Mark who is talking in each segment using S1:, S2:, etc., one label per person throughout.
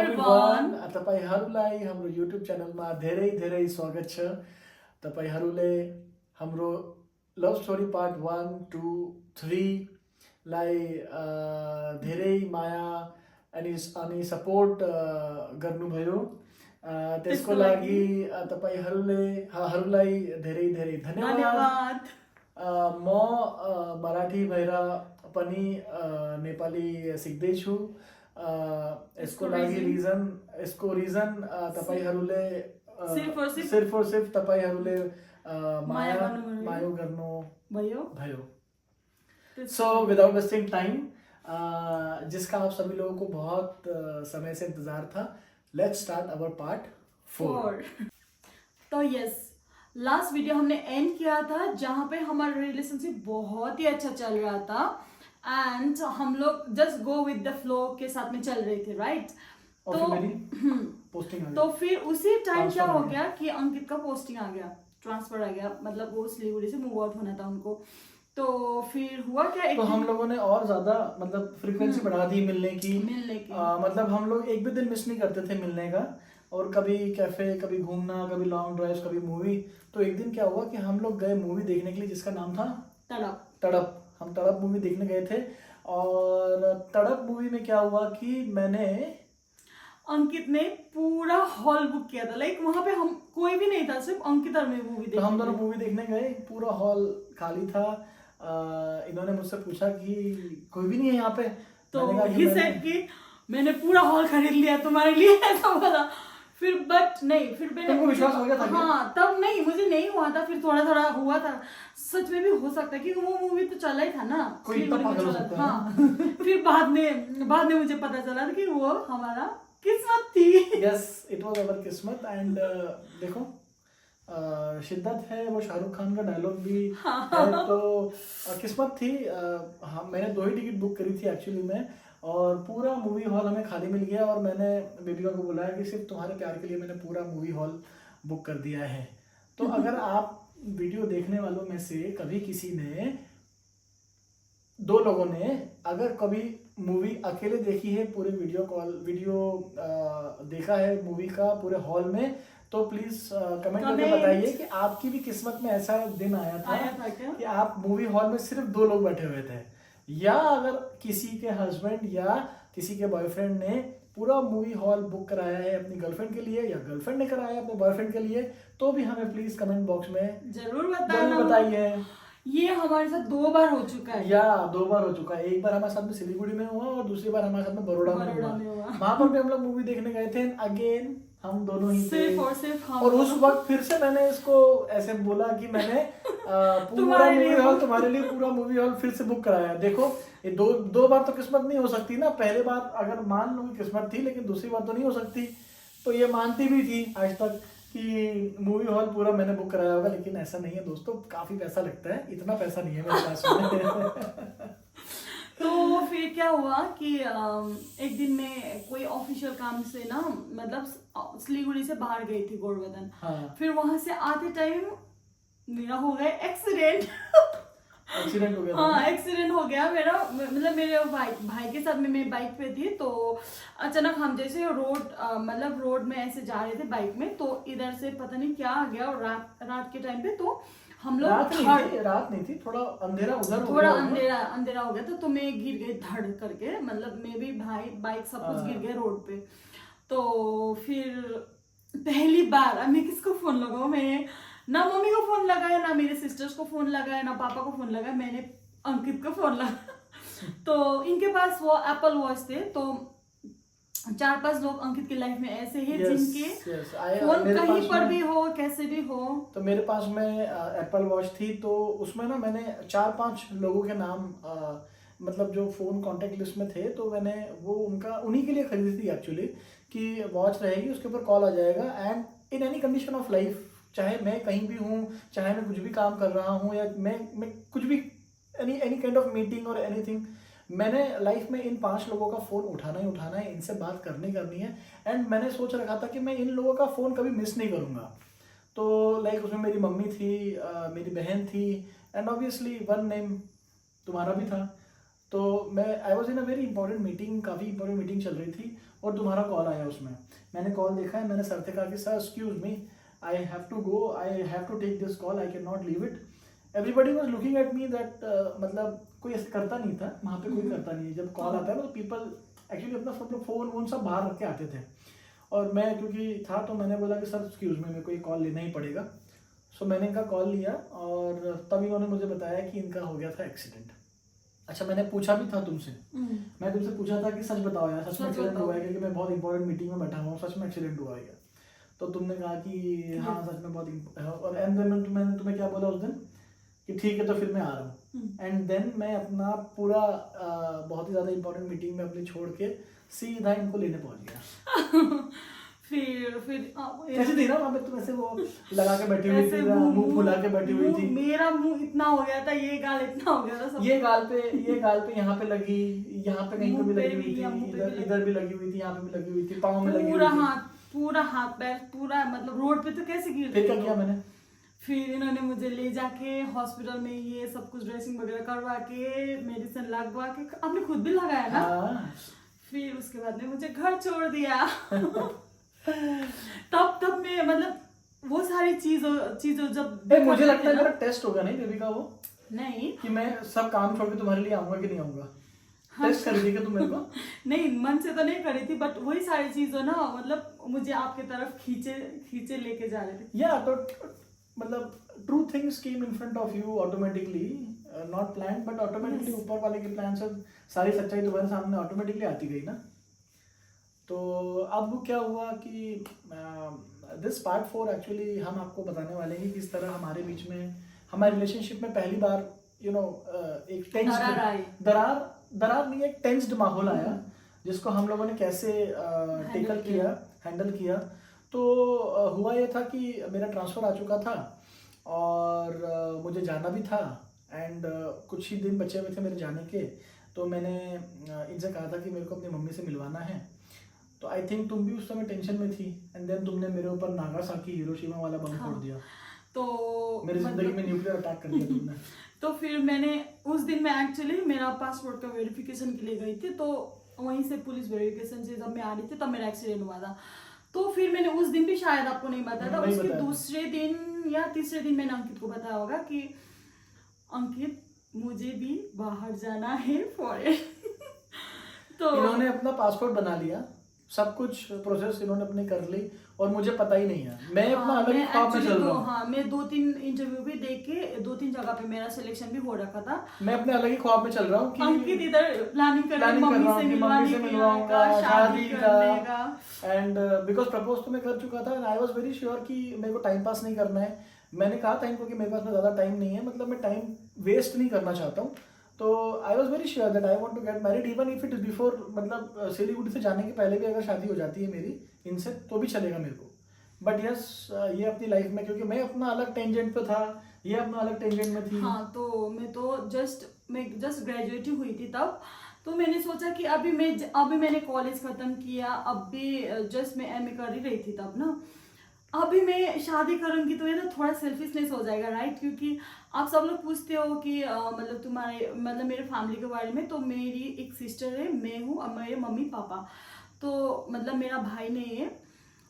S1: Everyone तपाईहरुलाई हाम्रो YouTube च्यानलमा धेरै धेरै स्वागत छ। तपाईहरुले हाम्रो लभ स्टोरी पार्ट 1 2 3 लाई धेरै माया अनि सपोर्ट गर्नुभयो। त्यसको लागि तपाईहरुलाई धेरै धेरै धन्यवाद। म मराठी भएर पनि नेपाली सिक्दैछु। यसको रिजन तपाईहरुले सिर्फ और सिर्फ तपाईहरुले माया गर्नु भयो। सो विदाउट वेस्टिंग टाइम, जिसका आप सभी लोगों को बहुत समय से इंतजार था, लेट्स स्टार्ट अवर पार्ट 4।
S2: तो यस, लास्ट वीडियो हमने एंड किया था जहाँ पे हमारा रिलेशनशिप बहुत ही अच्छा चल रहा था एंड हम लोग just go with the flow के साथ में चल रहे थे, राइट? तो फिर उसी टाइम क्या हो गया कि अंकित का पोस्टिंग आ गया, ट्रांसफर आ गया, मतलब वो सिलीगुड़ी से मूव आउट होना था उनको। तो फिर हुआ क्या,
S1: तो हम लोगों ने और ज्यादा मतलब फ्रीक्वेंसी बढ़ा दी मिलने की। मतलब हम लोग एक भी दिन मिस नहीं करते थे मिलने का, और कभी कैफे, कभी घूमना, कभी लॉन्ग ड्राइव, कभी मूवी। तो एक दिन क्या हुआ कि हम लोग गए मूवी देखने के लिए जिसका नाम था तड़प। हम तड़प मूवी देखने गए थे, और तड़प मूवी में क्या हुआ कि
S2: अंकित ने पूरा हॉल बुक किया था। लाइक वहां पे हम कोई भी नहीं था, सिर्फ अंकित और मैं मूवी देखने।
S1: तो हम दोनों मूवी देखने गए, पूरा हॉल खाली था। इन्होंने मुझसे पूछा कि कोई भी नहीं है यहाँ पे,
S2: तो ही सेड कि मैंने पूरा हॉल खरीद लिया तुम्हारे लिए, ऐसा बोला। फिर बट नहीं, फिर मैंने
S1: विश्वास हो गया था।
S2: हाँ, तब नहीं, मुझे नहीं हुआ था, फिर थोड़ा थोड़ा हुआ था। सच में भी हो सकता है कि वो मूवी तो चला ही था ना,
S1: कोई इतना पागल हो सकता है।
S2: हाँ। फिर बाद में मुझे पता चला कि वो हमारा किस्मत थी।
S1: यस, इट वाज अवर किस्मत। एंड देखो, शिद्दत है, वो शाहरुख खान का डायलॉग भी है, तो किस्मत थी। मैंने 2 ही टिकट बुक करी थी एक्चुअली में, और पूरा मूवी हॉल हमें खाली मिल गया। और मैंने बेबिका को बुलाया कि सिर्फ तुम्हारे प्यार के लिए मैंने पूरा मूवी हॉल बुक कर दिया है। तो अगर आप वीडियो देखने वालों में से कभी किसी ने, 2 लोगों ने अगर कभी मूवी अकेले देखी है, पूरे वीडियो देखा है मूवी का पूरे हॉल में, तो प्लीज कमेंट करके बताइए कि आपकी भी किस्मत में ऐसा दिन आया था कि आप मूवी हॉल में सिर्फ 2 लोग बैठे हुए थे, या अगर किसी के हस्बैंड या किसी के बॉयफ्रेंड ने पूरा मूवी हॉल बुक कराया है अपनी गर्लफ्रेंड के लिए, या गर्लफ्रेंड ने कराया है अपने बॉयफ्रेंड के लिए, तो भी हमें प्लीज कमेंट बॉक्स में
S2: जरूर बताइए। ये हमारे साथ 2 बार हो चुका है,
S1: या 2 बार हो चुका है। एक बार हमारे साथ में सिलीगुड़ी में हुआ, और दूसरी बार हमारे साथ में बड़ौदा में हुआ। वहां पर भी हम लोग मूवी देखने गए थे, अगेन हम दोनों ही
S2: सिर्फ
S1: और उस वक्त फिर से मैंने इसको ऐसे बोला कि मैंने पूरा मूवी हॉल तुम्हारे लिए, पूरा मूवी हॉल फिर से बुक कराया। देखो, ये दो बार तो किस्मत नहीं हो सकती ना। पहले बार अगर मान लो किस्मत थी, लेकिन दूसरी बार तो नहीं हो सकती। तो ये मानती भी थी आज तक कि मूवी हॉल पूरा मैंने बुक कराया होगा, लेकिन ऐसा नहीं है दोस्तों। काफी पैसा लगता है, इतना पैसा नहीं है मेरे पास में।
S2: तो फिर क्या हुआ कि एक दिन में कोई ऑफिशियल काम से ना, मतलब सिलीगुड़ी से बाहर गई थी, गोरवधन।
S1: हाँ।
S2: फिर वहां से आते टाइम मेरा हो गया एक्सीडेंट।
S1: एक्सीडेंट हो गया।
S2: हाँ, एक्सीडेंट हो गया मेरा। मतलब मेरे भाई के साथ में मैं बाइक पे थी, तो अचानक हम जैसे रोड में ऐसे जा रहे थे बाइक में, तो इधर से पता नहीं क्या आ गया, और रात के टाइम पे तो हम लोग
S1: रात नहीं थी, थोड़ा अंधेरा
S2: अंधेरा हो गया था। तो मैं गिर गई धड़ करके, मतलब मैं भी, भाई, बाइक, सब कुछ गिर गया रोड पे। तो फिर पहली बार मैं किसको फोन लगाऊं, मैंने ना मम्मी को फोन लगाया, ना मेरे सिस्टर्स को फोन लगाया, ना पापा को फोन लगाया, मैंने अंकित को फोन लगाया। तो इनके पास वो एप्पल वॉच थे, तो 4-5 लोग अंकित की लाइफ में ऐसे ही जिनके फोन कहीं पर भी हो, कैसे भी हो।
S1: तो मेरे पास में एप्पल वॉच थी, तो उसमें ना मैंने 4-5 लोगों के नाम मतलब जो फोन कांटेक्ट लिस्ट में थे, तो मैंने वो उन्हीं के लिए खरीदी थी एक्चुअली, कि वॉच रहेगी, उसके ऊपर कॉल आ जाएगा, and in any condition of life, चाहे मैं कहीं भी हूँ, चाहे मैं कुछ भी काम कर रहा हूँ, या मैं कुछ भी एनी काइंड ऑफ मीटिंग और एनीथिंग, मैंने लाइफ में इन 5 लोगों का फोन उठाना ही उठाना है, इनसे बात करनी है। एंड मैंने सोच रखा था कि मैं इन लोगों का फोन कभी मिस नहीं करूंगा। तो लाइक उसमें मेरी मम्मी थी, मेरी बहन थी, एंड ऑब्वियसली वन नेम तुम्हारा भी था। तो मैं I was in a very important meeting, काफ़ी इंपॉर्टेंट मीटिंग चल रही थी और तुम्हारा कॉल आया उसमें। मैंने कॉल देखा है, मैंने सर से कहा कि sir excuse me, I have to go, I have to take this call, I can not leave it. Everybody was looking at me that, मतलब कोई ऐसे करता नहीं था वहाँ पे, कोई करता नहीं है। जब कॉल आता है ना तो पीपल एक्चुअली अपना सब लोग फ़ोन वोन सब बाहर रख के आते थे, और मैं क्योंकि था तो मैंने बोला कि सर एक्सक्यूज मी, मेरे को ये कॉल लेना ही पड़ेगा। सो मैंने इनका कॉल लिया और तब इन्होंने मुझे बताया कि इनका हो गया था एक्सीडेंट। अच्छा, मैंने पूछा भी था तुमसे, मैं तुमसे पूछा था कि सच बताओ यार, सच में एक्सीडेंट हुआ है, क्योंकि मैं बहुत इंपॉर्टेंट मीटिंग में बैठा हुआ हूँ, सच में एक्सीडेंट हुआ है क्या? तो तुमने कहा कि हाँ सच में बहुत, और एंड देन मैंने तुम्हें क्या बोला उस दिन कि ठीक है तो फिर मैं आ रहा हूँ। एंड देन मैं अपना पूरा बहुत ही ज़्यादा इंपॉर्टेंट मीटिंग में अपनी छोड़ के सीधा इनको लेने पहुँच गया।
S2: फिर
S1: कैसी थी ना वहाँ पे तुम, ऐसे वो लगा के बैठी हुई थी, मुंह फुला के बैठी हुई थी,
S2: मेरा मुंह इतना हो गया था, ये गाल इतना हो गया था सब।
S1: ये गाल पे यहाँ पे लगी, यहाँ पे कहीं पे भी लगी हुई थी, इधर भी लगी हुई थी, यहाँ पे भी लगी हुई थी, पाँव में लगी हुई थी,
S2: पूरा हाथ पैर पूरा, मतलब रोड पे तो कैसे गिर।
S1: फिर क्या किया मैंने?
S2: फिर इन्होंने मुझे ले जाके हॉस्पिटल में ये सब कुछ ड्रेसिंग वगैरह करवा के, मेडिसिन लगवा के, आपने खुद भी लगाया ना?
S1: हाँ।
S2: फिर उसके बाद में मुझे घर छोड़ दिया। तब मैं, मतलब वो सारी चीजों जब
S1: मुझे लगता है मेरा टेस्ट होगा नहीं बेबी का, वो
S2: नहीं
S1: कि मैं सब काम छोड़ के तुम्हारे लिए आऊंगा कि नहीं आऊंगा। हाँ, टेस्ट कर दी क्या तुम मेरे को?
S2: नहीं, मन से तो नहीं करी थी, बट वही सारी चीजों ना, मतलब मुझे आपके तरफ खींचे लेके जा रहे थे।
S1: या तो मतलब true things came in front of you automatically, not plan but automatically, ऊपर वाले के प्लान से सारी सच्चाई तुम्हारे सामने ऑटोमेटिकली आती गई ना। तो अब क्या हुआ कि दिस पार्ट 4 एक्चुअली हम आपको बताने वाले हैं कि किस तरह हमारे बीच में, हमारे रिलेशनशिप में पहली बार एक दरार नहीं, एक टेंस्ड माहौल आया, जिसको हम लोगों ने कैसे टेकल किया, हैंडल किया। तो हुआ ये था कि मेरा ट्रांसफ़र आ चुका था और मुझे जाना भी था, एंड कुछ ही दिन बचे हुए थे मेरे जाने के। तो मैंने इनसे कहा था कि मेरे को अपनी मम्मी से मिलवाना है। तो आई थिंक तुम भी उस समय टेंशन में थी, एंड देन तुमने मेरे ऊपर नागासाकी हिरोशिमा वाला बम फोड़ दिया।
S2: तो
S1: मेरी जिंदगी में न्यूक्लियर अटैक कर दिया तुमने।
S2: तो फिर मैंने उस दिन, मैं एक्चुअली मेरा पासपोर्ट का वेरिफिकेशन के लिए गई थी, तो वहीं से पुलिस वेरिफिकेशन से जब मैं आ रही थी तब मेरा एक्सीडेंट हुआ था। तो फिर मैंने उस दिन भी शायद आपको नहीं बताया था, उसके दूसरे दिन या तीसरे दिन मैंने अंकित को बताया होगा कि अंकित मुझे भी बाहर जाना है फॉरेन। तो
S1: इन्होंने अपना पासपोर्ट बना लिया, सब कुछ प्रोसेस इन्होंने अपने कर ली, और मुझे पता ही नहीं है, मैं अपना अलग ही ख्वाब में चल रहा हूँ।
S2: हाँ, मैं 2-3 इंटरव्यू भी दे के 2-3 जगह पे मेरा सिलेक्शन भी हो रखा था।
S1: मैं अपने अलग ही ख्वाब में चल रहा हूँ कि
S2: अंकित इधर प्लानिंग कर रहा हूँ, मम्मी से मिलवाऊंगा, शादी का,
S1: एंड बिकॉज प्रपोज तो मैं कर चुका था, and I was very sure कि मेरे को टाइम पास नहीं करना है। मैंने कहा था इनको कि मेरे पास में ज़्यादा टाइम नहीं है, मतलब मैं टाइम वेस्ट नहीं करना चाहता हूँ। तो I was very sure that I want to get married, even if it is before, मतलब सिलीगुड़ी से जाने के पहले भी अगर शादी हो जाती है मेरी इनसे तो भी चलेगा मेरे को। बट यस, ये अपनी लाइफ में, क्योंकि मैं अपना अलग टेंजेंट पे था, ये अपना अलग टेंजेंट में थी।
S2: हाँ, तो मैं जस्ट ग्रेजुएट हुई थी तब। तो मैंने सोचा कि अभी मैंने कॉलेज खत्म किया, अभी जस्ट मैं एमए कर ही रही थी तब ना, अभी मैं शादी करूंगी तो ये ना थोड़ा सेल्फिशनेस हो जाएगा, राइट? क्योंकि आप सब लोग पूछते हो कि मतलब मेरे फैमिली के बारे में। तो मेरी एक सिस्टर है, मैं हूँ और मेरे मम्मी पापा, तो मतलब मेरा भाई नहीं है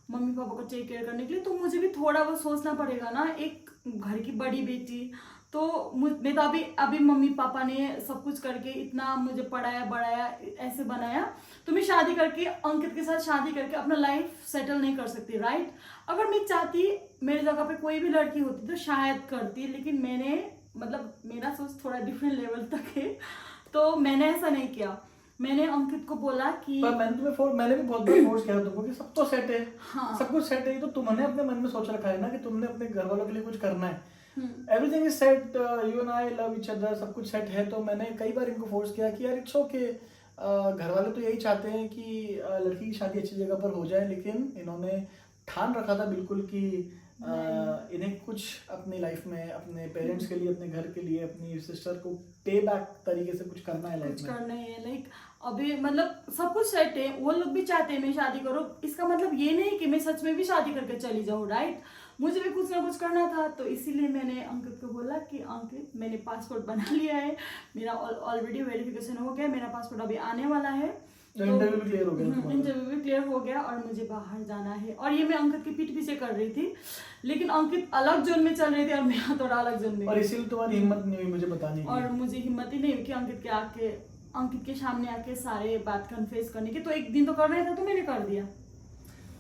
S2: मम्मी पापा को टेक केयर करने के लिए। तो मुझे भी थोड़ा बहुत सोचना पड़ेगा ना, एक घर की बड़ी बेटी। तो मैं तो अभी मम्मी पापा ने सब कुछ करके इतना मुझे पढ़ाया बढ़ाया, ऐसे बनाया, तो मैं शादी करके अंकित के साथ शादी करके अपना लाइफ सेटल नहीं कर सकती, राइट? अगर मैं चाहती, मेरी जगह पे कोई भी लड़की होती तो शायद करती, लेकिन मेरा सोच थोड़ा डिफरेंट लेवल तक है, तो मैंने ऐसा नहीं किया। मैंने अंकित को बोला कि
S1: पर मैंने भी बहुत बार फोर्स किया तुमको कि सब तो सेट है,
S2: हाँ,
S1: सब कुछ सेट है। तो तुमने अपने मन में सोच रखा है ना कि तुमने अपने घर वालों के लिए कुछ करना है, everything is set, you and I love each other, सब कुछ सेट है। तो मैंने कई बार इनको फोर्स किया कि यार इट्स ओके, घर वाले तो यही चाहते हैं कि लड़की की शादी अच्छी जगह पर हो जाए, लेकिन इन्होंने ठान रखा था बिल्कुल कि इन्हें कुछ अपनी लाइफ में अपने पेरेंट्स के लिए, अपने घर के लिए, अपनी सिस्टर को पे बैक तरीके से कुछ करना है लाइफ
S2: कुछ
S1: में।
S2: करना ही है, लाइक अभी मतलब सब कुछ सेट है, वो लोग भी चाहते हैं मैं शादी करूँ, इसका मतलब ये नहीं कि मैं सच में भी शादी करके चली जाऊँ, राइट। मुझे भी कुछ ना कुछ करना था, तो इसीलिए मैंने अंकित को बोला कि अंकित मैंने पासपोर्ट बना लिया है, मेरा ऑलरेडी वेरिफिकेशन हो गया, मेरा पासपोर्ट अभी आने वाला है,
S1: तो इंटरव्यू भी क्लियर हो गया तुम्हारा?
S2: इंटरव्यू भी क्लियर हो गया और मुझे बाहर जाना है। और ये मैं अंकित की पीठ पीछे कर रही थी, लेकिन अंकित अलग जोन में चल रही थी और मैं थोड़ा अलग जोन में,
S1: और इसीलिए तुम्हारी हिम्मत नहीं हुई मुझे बताने की।
S2: और मुझे हिम्मत ही नहीं हुई कि अंकित के सामने आके सारे बात कन्फेस करने की। तो एक दिन तो करना ही था, तो मैंने कर दिया।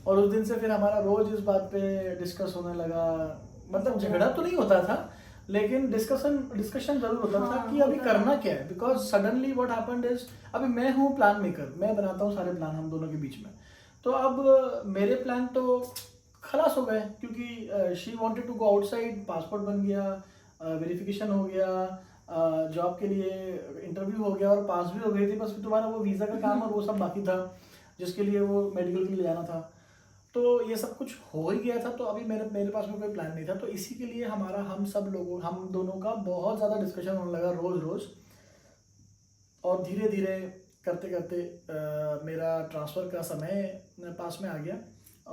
S1: और उस दिन से फिर हमारा रोज इस बात पे डिस्कस होने लगा, मतलब झगड़ा तो नहीं होता था, लेकिन डिस्कशन जरूर होता था कि अभी करना क्या है। Because suddenly what happened is, अभी मैं हूँ प्लान मेकर, मैं बनाता हूँ सारे प्लान हम दोनों के बीच में। तो अब मेरे प्लान तो खलास हो गए, क्योंकि she wanted to go outside, passport बन गया, वेरिफिकेशन हो गया, जॉब के लिए इंटरव्यू हो गया और पास भी हो गई थी। बस तुम्हारा वो वीज़ा का काम और वो सब बाकी था, जिसके लिए वो मेडिकल के लिए जाना था। तो ये सब कुछ हो ही गया था, तो अभी मेरे पास में कोई प्लान नहीं था। तो इसी के लिए हम दोनों का बहुत ज़्यादा डिस्कशन होने लगा रोज़ रोज़, और धीरे धीरे करते करते मेरा ट्रांसफ़र का समय पास में आ गया।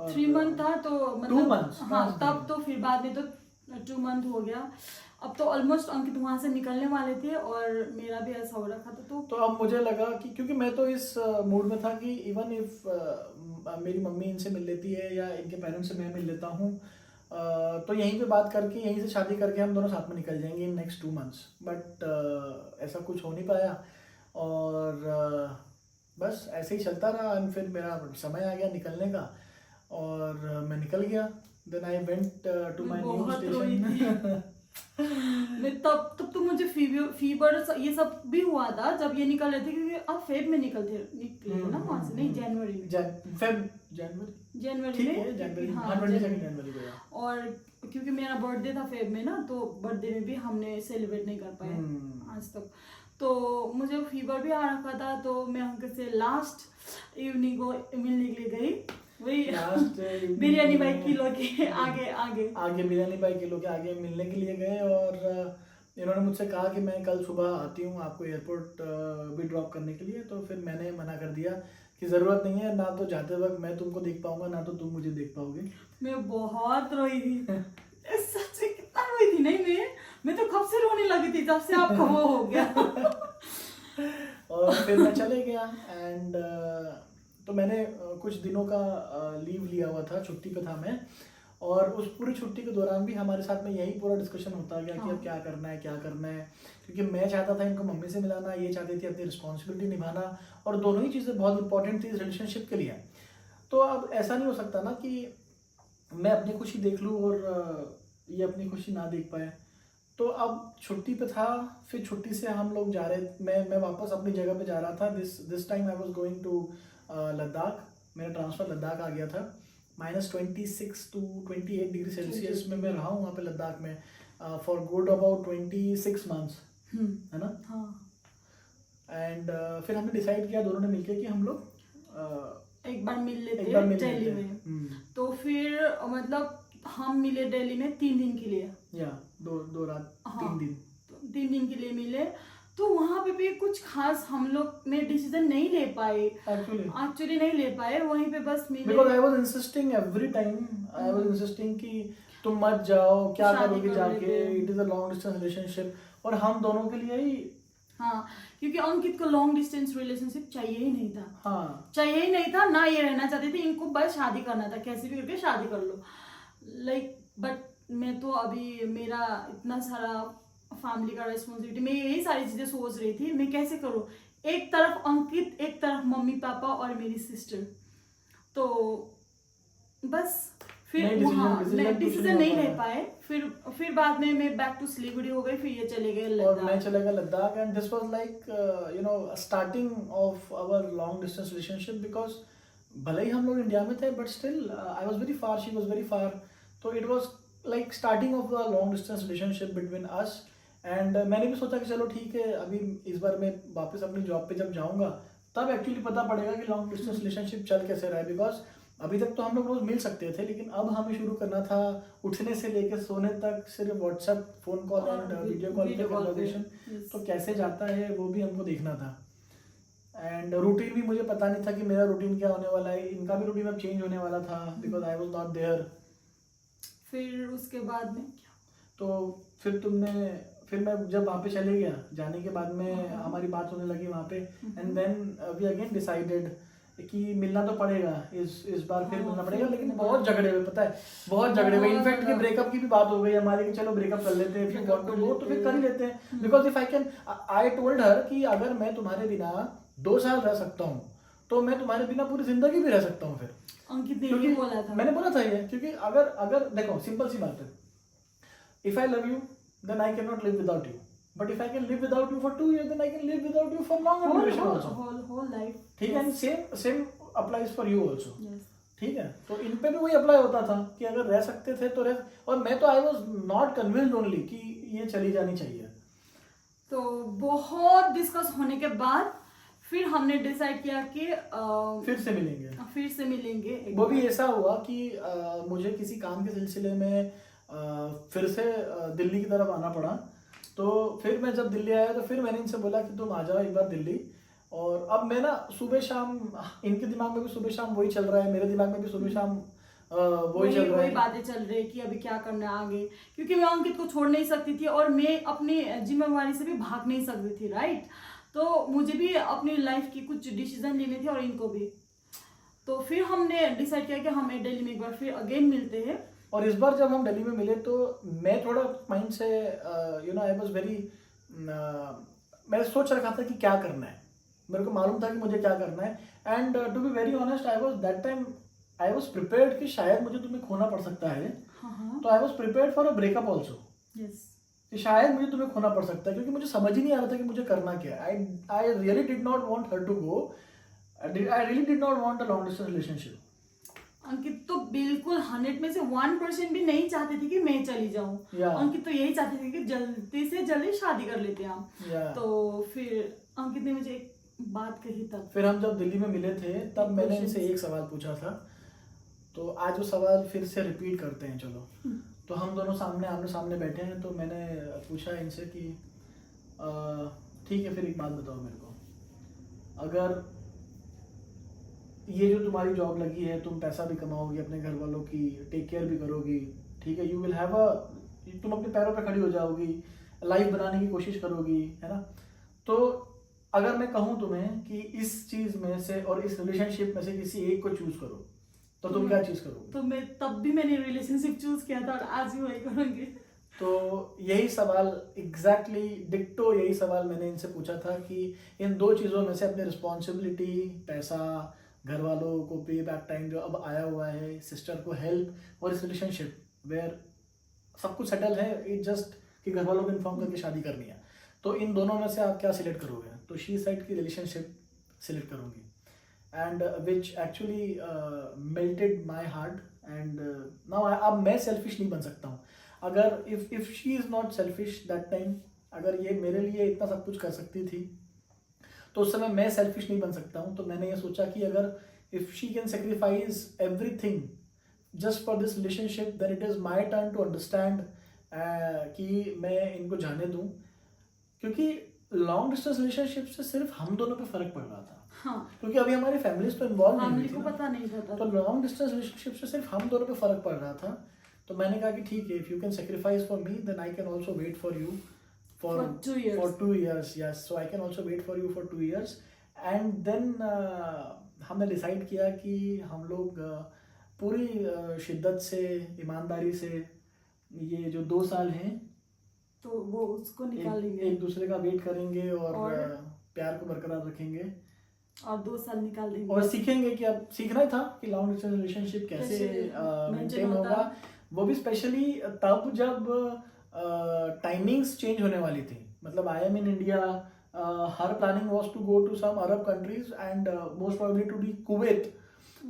S2: 3 मंथ था, तो मतलब
S1: 2 months,
S2: हाँ, तब तो फिर बाद में तो 2 मंथ हो गया। अब तो ऑलमोस्ट अंकित वहाँ से निकलने वाले थे और मेरा भी ऐसा हो रखा था।
S1: तो अब मुझे लगा कि क्योंकि मैं तो इस मूड में था कि इवन इफ मेरी मम्मी इनसे मिल लेती है या इनके पेरेंट्स से मैं मिल लेता हूँ, तो यहीं पे बात करके, यहीं से शादी करके हम दोनों साथ में निकल जाएंगे इन नेक्स्ट 2 months। बट ऐसा कुछ हो नहीं पाया, और बस ऐसे ही चलता रहा। एंड फिर मेरा समय आ गया निकलने का और मैं निकल गया। Then I went to my new station.
S2: मैं तब तो मुझे फीवर ये सब भी हुआ था जब ये निकल रहे थे, क्योंकि अब फेब में निकले थे ना वहाँ से, नहीं जनवरी में, जनवरी में,
S1: जनवरी,
S2: हाँ,
S1: 22 जनवरी को यार।
S2: और क्योंकि मेरा बर्थडे था फेब में ना, तो बर्थडे में भी हमने सेलिब्रेट नहीं कर पाए आज तक। तो मुझे फीवर भी आ रखा था, तो मैं उनके से लास्ट इवनिंग को मिलने के लिए गई, वही बिरयानी बाई किलो के आगे
S1: बिरयानी बाई किलो के आगे मिलने के लिए गए। और इन्होंने मुझसे कहा कि मैं कल सुबह आती हूँ आपको एयरपोर्ट भी ड्रॉप करने के लिए। तो फिर मैंने मना कर दिया कि ज़रूरत नहीं है, ना तो जाते वक्त मैं तुमको देख पाऊंगा, ना तो तुम मुझे देख पाओगे।
S2: मैं बहुत रोई थी सच में, कितना रोई थी। नहीं, मैं तो कब से रोने लगी थी जब से आपका वो हो गया।
S1: और फिर मैं चले गया। एंड तो मैंने कुछ दिनों का लीव लिया हुआ था, छुट्टी पे था मैं। और उस पूरी छुट्टी के दौरान भी हमारे साथ में यही पूरा डिस्कशन होता गया कि अब क्या करना है, क्योंकि मैं चाहता था इनको मम्मी से मिलाना, ये चाहती थी अपनी रिस्पॉन्सिबिलिटी निभाना, और दोनों ही चीज़ें बहुत इंपॉर्टेंट थी इस रिलेशनशिप के लिए। तो अब ऐसा नहीं हो सकता ना कि मैं अपनी खुशी देख लूँ और ये अपनी खुशी ना देख पाए। तो अब छुट्टी पे था, फिर छुट्टी से हम लोग जा रहे, मैं वापस अपनी जगह पे जा रहा था। This time I was going to Ladakh. मेरा ट्रांसफ़र लद्दाख आ गया था। -26 to 28 डिग्री सेल्सियस में मैं रहा हूँ वहाँ पे लद्दाख में फॉर गुड अबाउट 26 months, है ना।
S2: हाँ।
S1: एंड फिर हमने डिसाइड किया दोनों ने मिलकर कि हम लोग
S2: एक बार मिल लेते हैं दिल्ली में। तो फिर मतलब हम मिले दिल्ली में 3 दिन के लिए,
S1: या 2 रात,
S2: हाँ,
S1: 3 दिन,
S2: 3 दिन के लिए मिले। तो वहाँ पे भी कुछ खास हम लोग ने डिसीजन नहीं ले पाए, एक्चुअली नहीं ले पाए। वहीं पे बस मिले,
S1: because I was insisting every time, I was insisting कि तुम मत जाओ, क्या करोगे जाके, it is a long distance relationship, और हम दोनों के लिए ही,
S2: हाँ, क्योंकि अंकित को लॉन्ग डिस्टेंस रिलेशनशिप चाहिए ही नहीं था,
S1: हाँ,
S2: चाहिए ही नहीं था ना, ये रहना चाहते थे, इनको बस शादी करना था, कैसे भी करके शादी कर लो, लाइक। बट मैं तो अभी मेरा इतना सारा फैमिली का रिस्पॉन्सिबिलिटी, मैं यही सारी चीजें सोच रही थी, मैं कैसे करूँ। एक तरफ अंकित, एक तरफ मम्मी पापा और मेरी सिस्टर। तो बस फिर वहाँ डिसीजन नहीं ले पाए। फिर बाद में मैं बैक टू सिलीगुड़ी हो गई, फिर ये चले गए लद्दाख,
S1: और मैं चला गया Ladakh. And this was like you know starting of our long distance relationship, because भले ही हम लोग इंडिया में थे, but still I was very far, she was very far. तो it was like starting of the long distance relationship between us. And मैंने भी सोचा कि चलो ठीक है, अभी इस बार मैं वापस अपनी जॉब पे जब जाऊंगा तब एक्चुअली पता पड़ेगा कि लॉन्ग डिस्टेंस रिलेशनशिप चल कैसे रहा है। बिकॉज अभी तक तो हम लोग रोज मिल सकते थे, लेकिन अब हमें शुरू करना था उठने से लेकर सोने तक सिर्फ WhatsApp, phone call and video call पे कन्वर्सेशन। तो कैसे जाता है वो भी हमको देखना था। एंड रूटीन भी मुझे पता नहीं था कि मेरा रूटीन क्या होने वाला है, इनका भी रूटीन अब चेंज होने वाला था because I was not there.
S2: फिर उसके बाद में क्या?
S1: तो फिर मैं जब वहाँ पे चले गया, जाने के बाद में हमारी बात होने लगी वहाँ पे, and then we again decided कि मिलना तो पड़ेगा, इस बार फिर मिलना पड़ेगा। लेकिन बहुत झगड़े हुए, पता है, बहुत झगड़े हुए। इनफैक्ट कि ब्रेकअप की भी बात हो गई हमारी कि चलो ब्रेकअप कर लेते हैं, if you want to go तो फिर कर ही लेते हैं। Because if I told her कि अगर मैं तुम्हारे बिना 2 साल रह सकता हूँ तो मैं तुम्हारे बिना पूरी जिंदगी भी रह सकता हूँ। फिर
S2: अंकित ने ये बोला था,
S1: मैंने बोला था ये, क्योंकि अगर देखो सिंपल सी बात है, if I love you then I can not live without you, but if I can live without you for 2 years then I can live without you for longer duration also,
S2: whole life.
S1: ठीक है, and same applies for you also. ठीक है, तो इन पे भी वही apply होता था कि अगर रह सकते थे तो रह, और मैं तो I was not convinced only कि ये चली जानी चाहिए।
S2: तो बहुत डिस्कस होने के बाद फिर हमने डिसाइड किया कि
S1: फिर से मिलेंगे। वो भी ऐसा हुआ कि मुझे किसी काम के सिलसिले में फिर से दिल्ली की तरफ आना पड़ा। तो फिर मैं जब दिल्ली आया तो फिर मैंने इनसे बोला कि तुम आ जाओ एक बार दिल्ली। और अब मैं ना सुबह शाम, इनके दिमाग में भी सुबह शाम वही चल रहा है, मेरे दिमाग में भी सुबह शाम वही चल रहा है,
S2: वही बातें चल रही है कि अभी क्या करना है आगे, क्योंकि मैं अंकित को छोड़ नहीं सकती थी और मैं अपनी जिम्मेवारी से भी भाग नहीं सकती थी, राइट। तो मुझे भी अपनी लाइफ की कुछ डिसीजन लेने थे और इनको भी। तो फिर हमने डिसाइड किया कि हमें दिल्ली में एक बार फिर अगेन मिलते हैं।
S1: और इस बार जब हम दिल्ली में मिले तो मैं थोड़ा माइंड से आई वाज वेरी, मैंने सोच रखा था कि क्या करना है, मेरे को मालूम था कि मुझे क्या करना है। And to be very honest I was that time I was prepared कि शायद मुझे तुम्हें खोना पड़ सकता है। तो I was prepared for a breakup also, कि शायद मुझे तुम्हें खोना पड़ सकता है, क्योंकि मुझे समझ ही नहीं आ रहा था कि मुझे करना क्या है। I really did not want her to go, I really did not want a long distance relationship.
S2: Ankit तो बिल्कुल 100 में से 1% भी नहीं चाहते थे कि मैं चली जाऊं। अंकित तो यही चाहते थे कि जल्दी से जल्दी शादी कर लेते हैं हम। तो फिर अंकित ने मुझे एक बात कही तब,
S1: फिर हम जब दिल्ली में मिले थे तब मैंने इनसे एक सवाल पूछा था, तो आज वो सवाल फिर से रिपीट करते हैं। चलो, तो हम दोनों आमने सामने बैठे हैं, तो मैंने पूछा इनसे कि ठीक है, फिर एक बात बताओ मेरे को, अगर ये जो तुम्हारी जॉब लगी है, तुम पैसा भी कमाओगी, अपने घर वालों की टेक केयर भी करोगी, ठीक है, यू विल हैव तुम अपने पैरों पे खड़ी हो जाओगी, लाइफ बनाने की कोशिश करोगी, है ना। तो अगर मैं कहूँ तुम्हें कि इस चीज में से और इस रिलेशनशिप में से किसी एक को चूज करो, तो तुम क्या चीज करोगे?
S2: तो मैं तब भी मैंने रिलेशनशिप चूज किया था और आज भी वही करूंगी।
S1: तो यही सवाल एग्जैक्टली डिक्टो यही सवाल मैंने इनसे पूछा था कि इन 2 चीज़ों में से अपनी रिस्पॉन्सिबिलिटी, पैसा, घर वालों को पे बैक टाइम जो अब आया हुआ है, सिस्टर को हेल्प, और इस रिलेशनशिप वेयर सब कुछ सेटल है, इट जस्ट कि घर वालों को इन्फॉर्म करके शादी करनी है, तो इन दोनों में से आप क्या सिलेक्ट करोगे? तो शी साइड की रिलेशनशिप सिलेक्ट करूँगी, and which actually melted my heart. And now अब मैं सेल्फिश नहीं बन सकता हूँ। अगर if she is not selfish that time, अगर ये मेरे लिए इतना सब कुछ कर सकती थी तो उस समय मैं सेल्फिश नहीं बन सकता हूँ। तो मैंने ये सोचा कि अगर if she can sacrifice everything just for this relationship, then it is my turn to understand कि मैं इनको जाने दूँ, क्योंकि लॉन्ग डिस्टेंस रिलेशनशिप से सिर्फ हम दोनों पे फर्क पड़ रहा था।
S2: हाँ।
S1: क्योंकि अभी हमारी फैमिलीज तो इन्वॉल्व नहीं थी,
S2: पता नहीं था।
S1: तो लॉन्ग डिस्टेंस रिलेशनशिप से सिर्फ हम दोनों पे फर्क पड़ रहा था। तो मैंने कहा कि ठीक है, if you can sacrifice for me then I can also wait for you for 2 years, yes, so I can also wait for you for 2 years. And then हमने डिसाइड किया कि हम लोग पूरी शिद्दत से, ईमानदारी से ये जो 2 साल हैं
S2: तो वो उसको निकालेंगे,
S1: एक दूसरे का वेट करेंगे और प्यार को बरकरार रखेंगे
S2: और 2 साल निकाल देंगे
S1: और सीखेंगे कि अब सीखना ही था कि लॉन्ग डिस्टेंस रिलेशनशिप कैसे मेंटेन होगा। वो भी स्पेशली तब जब टाइमिंग्स चेंज होने वाली थी। मतलब I am in India, her planning was to go to some Arab countries and most probably to the Kuwait.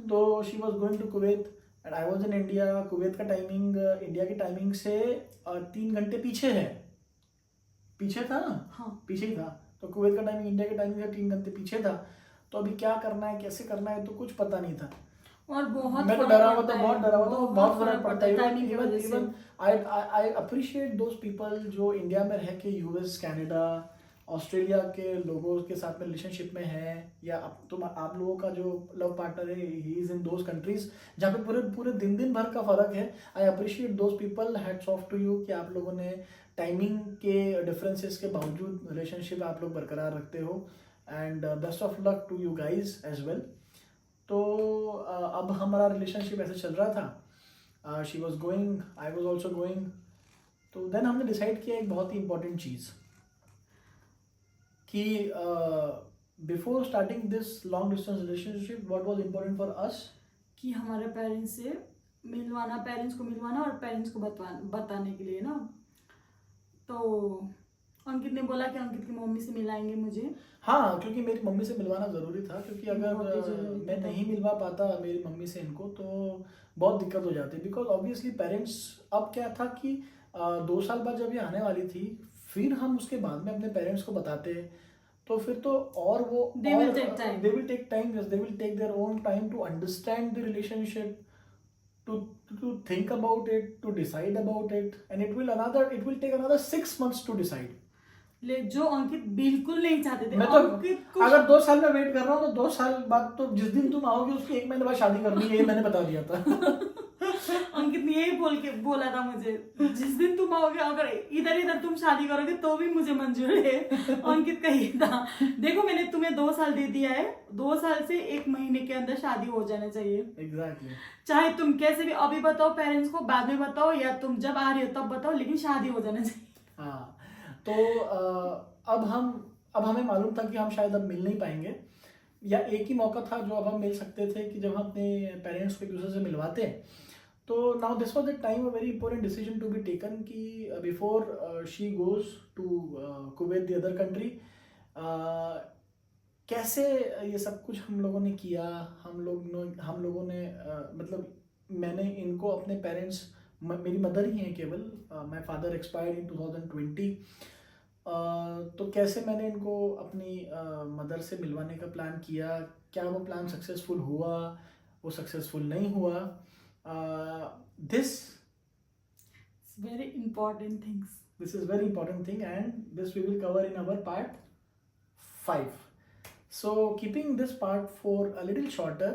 S1: तो she was going to Kuwait and I was in India. Kuwait का timing India की timing से 3 घंटे पीछे है, पीछे था ना?
S2: हाँ,
S1: पीछे ही था। तो कुवैत का टाइमिंग इंडिया के टाइमिंग से 3 घंटे पीछे था। तो अभी क्या करना है, कैसे करना है, तो कुछ पता नहीं था।
S2: और बहुत
S1: मैं तो
S2: फर्क
S1: डरा हुआ
S2: पड़ता
S1: था,
S2: है,
S1: बहुत डरा हुआ था, बहुत फर्क पड़ता है।
S2: timing की वजह से।
S1: Even I appreciate those people जो इंडिया में रह के यूएस, कनाडा, ऑस्ट्रेलिया के लोगों के साथ में रिलेशनशिप में है, या आप लोगों का जो लव पार्टनर है he is in those countries जहाँ पे पूरे पूरे दिन भर का फर्क है। I appreciate those people, hats off to you कि आप लोगों ने टाइमिंग के डिफरेंसेस के बावजूद रिलेशनशिप आप लोग बरकरार रखते हो, and best of luck to you guys as well. तो अब हमारा रिलेशनशिप ऐसे चल रहा था, she was going, I was also going. तो देन हमने डिसाइड किया एक बहुत ही इंपॉर्टेंट चीज़ कि before starting this long distance relationship what was important for us,
S2: कि हमारे पेरेंट्स से मिलवाना, पेरेंट्स को मिलवाना और पेरेंट्स को बताने के लिए ना। तो अंकित ने बोला कि अंकित की मम्मी से मिलाएंगे मुझे।
S1: हाँ, क्योंकि मेरी मम्मी से मिलवाना ज़रूरी था, क्योंकि
S2: बहुत ही
S1: अगर
S2: जरूरी
S1: मैं
S2: था।
S1: नहीं मिलवा पाता मेरी मम्मी से इनको तो बहुत दिक्कत हो जाती, बिकॉज ऑब्वियसली पेरेंट्स, अब क्या था कि 2 साल बाद जब ये आने वाली थी, फिर हम उसके बाद में अपने पेरेंट्स को बताते, तो फिर तो और वो
S2: They will take time.
S1: they will take time, yes, they will take their own time to understand the relationship, to think about it, to decide about it, and it will take another 6 months to decide.
S2: ले जो अंकित बिल्कुल नहीं चाहते थे।
S1: मैं तो
S2: अंकित को
S1: अगर 2 साल में वेट कर रहा हूँ तो 2 साल बाद, तो जिस दिन तुम आओगे उसके 1 महीने बाद शादी करनी है, ये मैंने बता दिया था।
S2: अंकित ने यही बोला था मुझे, जिस दिन तुम आओगे अगर इधर तुम शादी करोगे तो भी मुझे मंजूर है। अंकित का ही था। देखो मैंने तुम्हें 2 साल दे दिया है, 2 साल से 1 महीने के अंदर शादी हो जाना चाहिए।
S1: एग्जैक्टली।
S2: चाहे तुम कैसे भी अभी बताओ पेरेंट्स को, बाद में बताओ, या तुम जब आ रही हो तब बताओ, लेकिन शादी हो जाना चाहिए।
S1: हाँ, तो अब हमें मालूम था कि हम शायद अब मिल नहीं पाएंगे, या एक ही मौका था जो अब हम मिल सकते थे कि जब हम अपने पेरेंट्स को एक दूसरे से मिलवाते। तो now this was the time, a very important decision to be taken कि before she goes to Kuwait, the other country, कैसे ये सब कुछ हम लोगों ने किया। हम लोगों ने मतलब मैंने इनको अपने पेरेंट्स, मेरी मदर ही हैं केवल, माय फादर एक्सपायर्ड इन 2020, तो कैसे मैंने इनको अपनी मदर से मिलवाने का प्लान किया, क्या वो प्लान सक्सेसफुल हुआ, वो सक्सेसफुल नहीं हुआ, this
S2: very important things,
S1: this is very important thing, and this we will cover in our part 5. So keeping this part 4 a little shorter,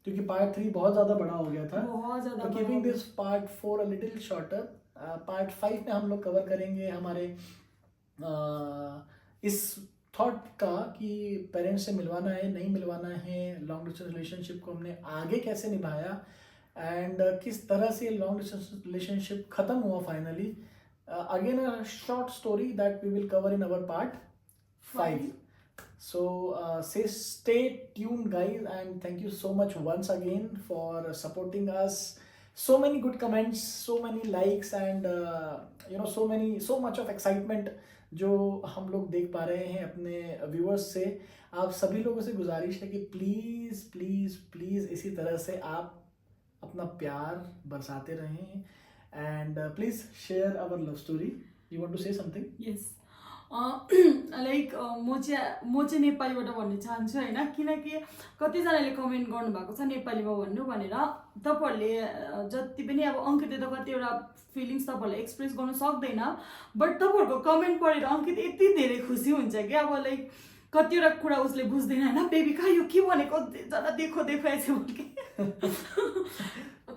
S1: क्योंकि पार्ट 3 बहुत ज़्यादा बड़ा हो गया था,
S2: बहुत ज़्यादा।
S1: तो keeping this part 4 a little shorter, part 5 में हम लोग कवर करेंगे हमारे इस थॉट का कि पेरेंट्स से मिलवाना है, नहीं मिलवाना है, लॉन्ग डिस्टेंस रिलेशनशिप को हमने आगे कैसे निभाया, एंड किस तरह से लॉन्ग डिस्टेंस रिलेशनशिप खत्म हुआ finally. Again a short story that we will cover in our part 5. So stay tuned guys, and thank you so much once again for supporting us. So many good comments, so many likes, and so much of excitement जो हम लोग देख पा रहे हैं अपने viewers से। आप सभी लोगों से गुजारिश है कि प्लीज़ प्लीज़ प्लीज़ इसी तरह से आप अपना प्यार बरसाते रहें, and please share our love story. You want to say something?
S2: Yes, like म चाहिँ नेपालीबाट भन्न चाहन्छु होइन, किनकि कतिजनाले कमेन्ट गर्नुभएको छ नेपालीमा भन्नु भनेर। तपाईँहरूले जति पनि अब अङ्कितले त कतिवटा फिलिङ्स तपाईँहरूले एक्सप्रेस गर्नु सक्दैन, बट तपाईँहरूको कमेन्ट पढेर अङ्कित यति धेरै खुसी हुन्छ कि अब लाइक कतिवटा कुरा उसले बुझ्दैन होइन, बेबी कहाँ यो के भनेको, जरा देखो देखो ऐसे बोल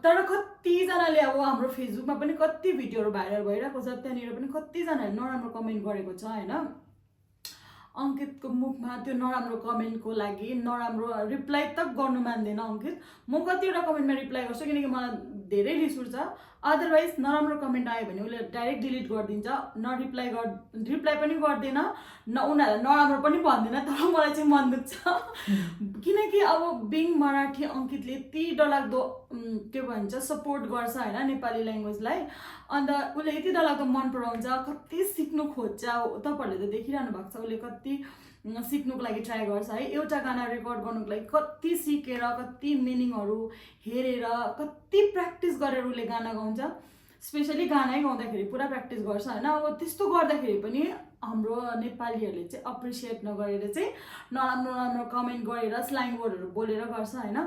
S2: तर कतिजनाले अब हाम्रो फेसबुकमा पनि कति भिडियोहरू भाइरल भइरहेको छ, त्यहाँनिर पनि कतिजनाले नराम्रो कमेन्ट गरेको छ होइन। अङ्कितको मुखमा त्यो नराम्रो कमेन्टको लागि नराम्रो रिप्लाई तक गर्नु मान्दैन अङ्कित। म कतिवटा कमेन्टमा रिप्लाई गर्छु किनकि मलाई धेरै रिस उठ्छ, अदरवाइज नराम्रो कमेन्ट आयो भने उसले डाइरेक्ट डिलिट गरिदिन्छ, रिप्लाई पनि गर्दैन, न उनीहरूलाई नराम्रो पनि भन्दैन। तर मलाई चाहिँ मन दुख्छ किनकि अब बिङ मराठी अङ्कितले यति डरलाग्दो के भन्छ सपोर्ट गर्छ होइन नेपाली ल्याङ्ग्वेजलाई, अन्त उसले यति डरलाग्दो मन पराउँछ, कति सिक्नु खोज्छ। तपाईँहरूले त देखिरहनु भएको छ उसले कति सिक्नुको लागि ट्राई गर्छ है, एउटा गाना रेकर्ड गर्नुको लागि कति सिकेर, कति मिनिङहरू हेरेर, कति प्र्याक्टिस गरेर उसले गाना गाउँछ। स्पेसली गानै गाउँदाखेरि पुरा प्र्याक्टिस गर्छ होइन। अब त्यस्तो गर्दाखेरि पनि हाम्रो नेपालीहरूले चाहिँ अप्रिसिएट नगरेर चाहिँ नराम्रो नराम्रो कमेन्ट गरेर स्ल्याङ वर्डहरू बोलेर गर्छ होइन।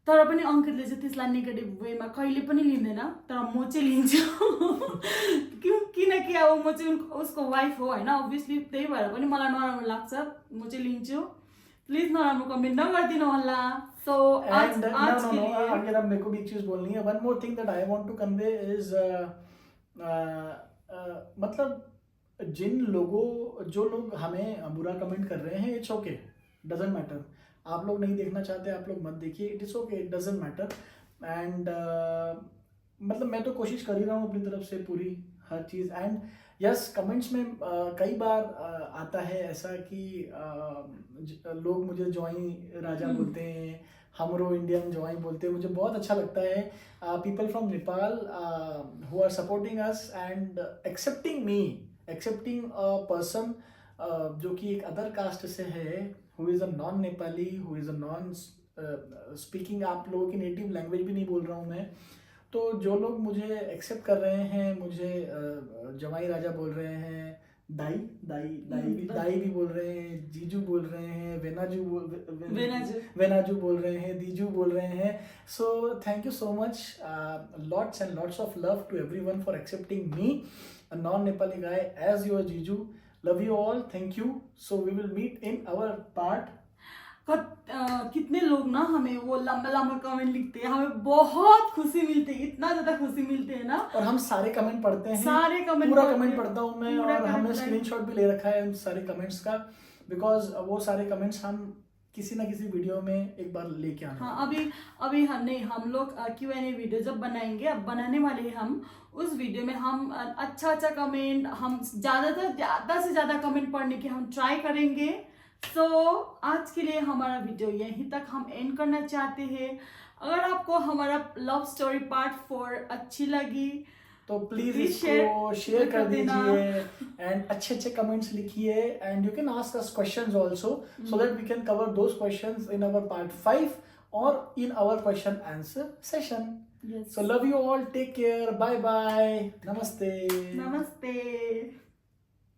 S2: तर पनि अङ्कितले चाहिँ त्यसलाई नेगेटिभ वेमा कहिले पनि लिँदैन, तर म चाहिँ लिन्छु किनकि अब म चाहिँ उसको वाइफ हो होइन, अभियसली त्यही भएर पनि मलाई नराम्रो लाग्छ, म चाहिँ लिन्छु। प्लिज नराम्रो कमेन्ट नगरिदिनु होला। सो आज के लिए
S1: अगर अब मेरे को भी एक चीज बोलनी है, one more thing that I want to convey is मतलब जो लोग हमें बुरा कमेंट कर रहे हैं, इट्स ओके, डजंट मैटर। आप लोग नहीं देखना चाहते, आप लोग मत देखिए, it is okay, it doesn't matter. And मतलब मैं तो कोशिश कर ही रहा हूँ अपनी तरफ से पूरी हर चीज़। एंड यस, कमेंट्स में कई बार आता है ऐसा कि लोग मुझे ज्वाई राजा बोलते हैं, हमरो इंडियन ज्वाई बोलते हैं, मुझे बहुत अच्छा लगता है। People from Nepal who are supporting us and accepting a person जो कि एक अदर कास्ट से है, who is a non Nepali, who is a non speaking, आप लोगों की नेटिव लैंग्वेज भी नहीं बोल रहा हूँ मैं। तो जो लोग मुझे एक्सेप्ट कर रहे हैं, मुझे जवाई राजा बोल रहे हैं, दाई भी बोल रहे हैं, जीजू बोल रहे हैं, वेनाजू बोल रहे हैं, दीजू बोल रहे हैं। So thank you so much, lots and lots of love to everyone for accepting me, a non-Nepali guy, as your Jiju. Love you all. Thank you. So we will meet in our part.
S2: कितने लोग ना हमें वो लंबा लंबा comment लिखते हैं, हमें बहुत खुशी मिलती है, इतना ज्यादा खुशी मिलती है ना।
S1: और हम सारे कमेंट पढ़ते हैं,
S2: सारे कमेंट
S1: पूरा कमेंट पढ़ता हूँ मैं, और हमने स्क्रीनशॉट भी ले रखा है उन सारे कमेंट्स का, बिकॉज वो सारे कमेंट्स हम किसी ना किसी वीडियो में एक बार लेके आना।
S2: हाँ, अभी हम लोग Q&A वीडियो जब बनाएंगे, अब बनाने वाले हैं हम, उस वीडियो में हम अच्छा कमेंट, हम ज़्यादा से ज़्यादा कमेंट पढ़ने की हम ट्राई करेंगे। सो आज के लिए हमारा वीडियो यहीं तक हम एंड करना चाहते हैं। अगर आपको हमारा लव स्टोरी पार्ट 4 अच्छी लगी
S1: तो प्लीज इसको शेयर कर दीजिए एंड अच्छे कमेंट्स लिखिए, and you can ask us questions also so that we can cover those questions in our part 5 और in our question answer session. So love you all, take care, bye bye, नमस्ते।